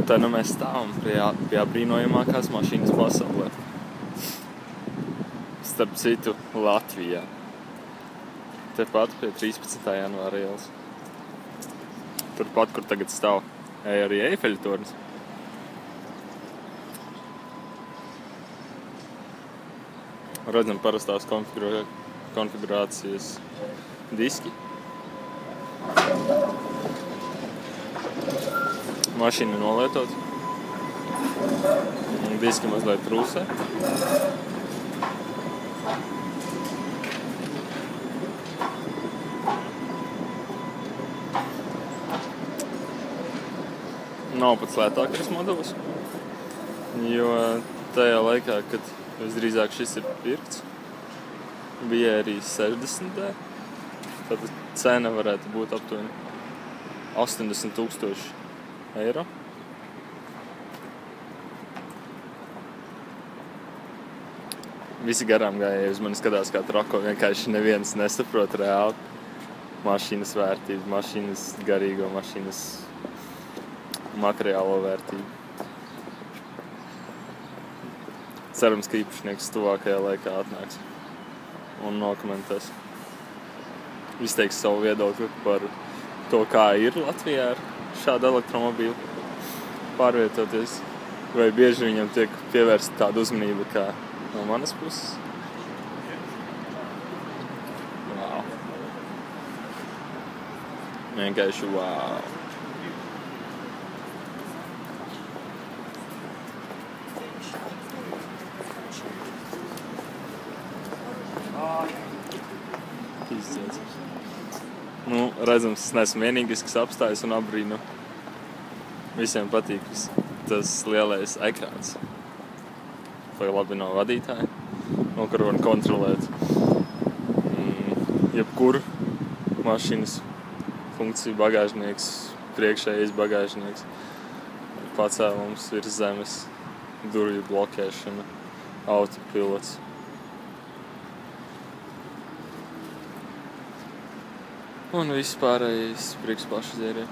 te nu mēs stāvam pie brīnojamākās mašīnas pasaulē. Starp citu, Latvijā. Tepat pie 13. janvāra ielas. Turpat, kur tagad stāv arī Eifeļa tornis. Redzam parastās konfigurācijas diski. Mašīna nolietot. Diski mazliet trūsē. Nav pats lētākais modelis, jo tajā laikā, kad visdrīzāk šis ir pirkts, bija arī 60. Tad cena varētu būt aptuveni 80,000 eiro. Visi garām gājēji uz mani skatās kā trako, vienkārši neviens nesaprot reāli mašīnas vērtību, mašīnas garīgo, mašīnas materiālo vērtību. Cerams, ka īpašnieks tuvākajā laikā atnāks un nokomentēs. Izteiks savu viedokli par to, kā ir Latvijā ar šādu elektromobīlu pārvietoties, vai bieži viņam tiek pievērsta tāda uzmanība kā no manas puses. Wow. Vienkārši wow. Nu, redzams, es neesmu vienīgais, kas apstājas un apbrīnu. Visiem patīk tas lielais ekrāns. Vai labi no vadītāja, no kur var kontrolēt jebkuru mašīnas funkciju, bagāžnieks, priekšējais bagāžnieks, pacēlums virs zemes, durvju blokēšana, autopilots. Un viss pārējais priekšpasažieriem.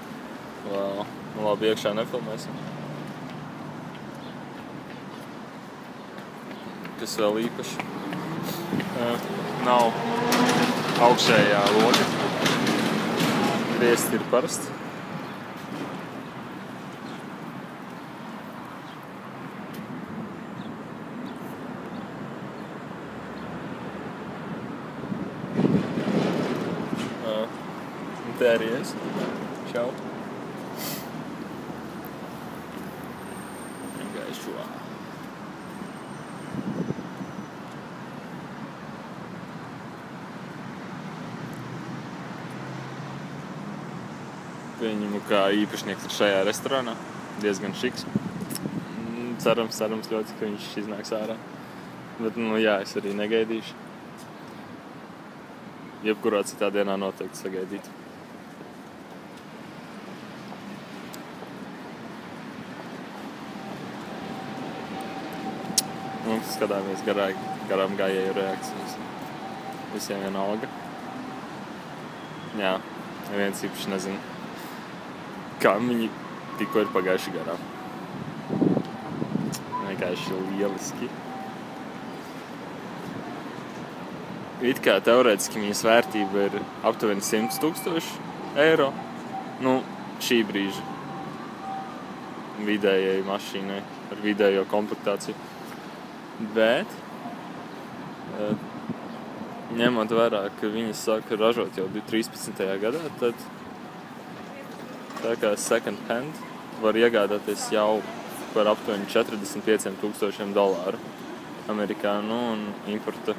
Wow. Nu, labi, iekšā nefilmēsim. Kas vēl īpaši? Nav augšējā loga. Griesti ir parasti. Te arī es. Čau. Vienkārši wow. Pieņemu, kā īpašnieks ir šajā restorānā. Diezgan šiks. Cerams ļoti, ka viņš iznāks ārā. Bet, jā, es arī negaidīšu. Jebkurā citā dienā noteikti sagaidītu. Skatāmies garām gājēju reakcijas. Visiem vienalga. Jā, neviens īpaši nezina, kā viņi tikko ir pagājuši garām. Vienkārši lieliski. It kā teorētiski viņas vērtība ir aptuveni 100,000 eiro. Nu, šī brīža vidējai mašīnai ar vidējo komplektāciju. Bet, ņemot vērā, ka viņas sāka ražot jau 13. gadā, tad tā kā second hand var iegādāties jau par aptuveni $45,000 Amerikā, un importa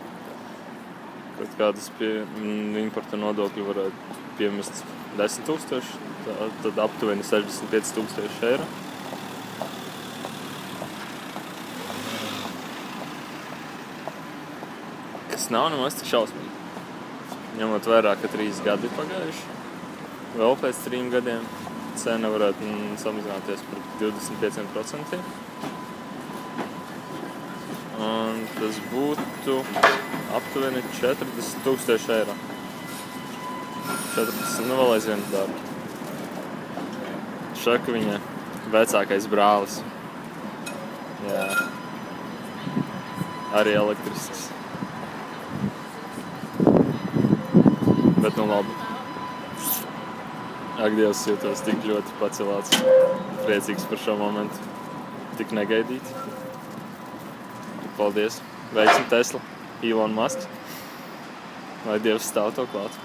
kaut kādas importa nodokļi varētu piemest 10,000, tad aptuveni 65,000 eiro. Tas nav nemaz tik šausmīgi. Ņemot vērā, ka 3 gadi pagājuši, vēl pēc 3 gadiem cena varētu samazināties par 25%. Un tas būtu aptuveni 40,000 eiro. 40, vēl aizvien dārgi. Šaka viņa vecākais brālis. Jā. Arī elektrisks. Bet nu labi. Ak, Dievs, jūtos tik ļoti pacelāts. Priecīgs par šo momentu. Tik negaidīt. Paldies. Veiksim Tesla. Elon Musk. Lai Dievs stāv to klāt.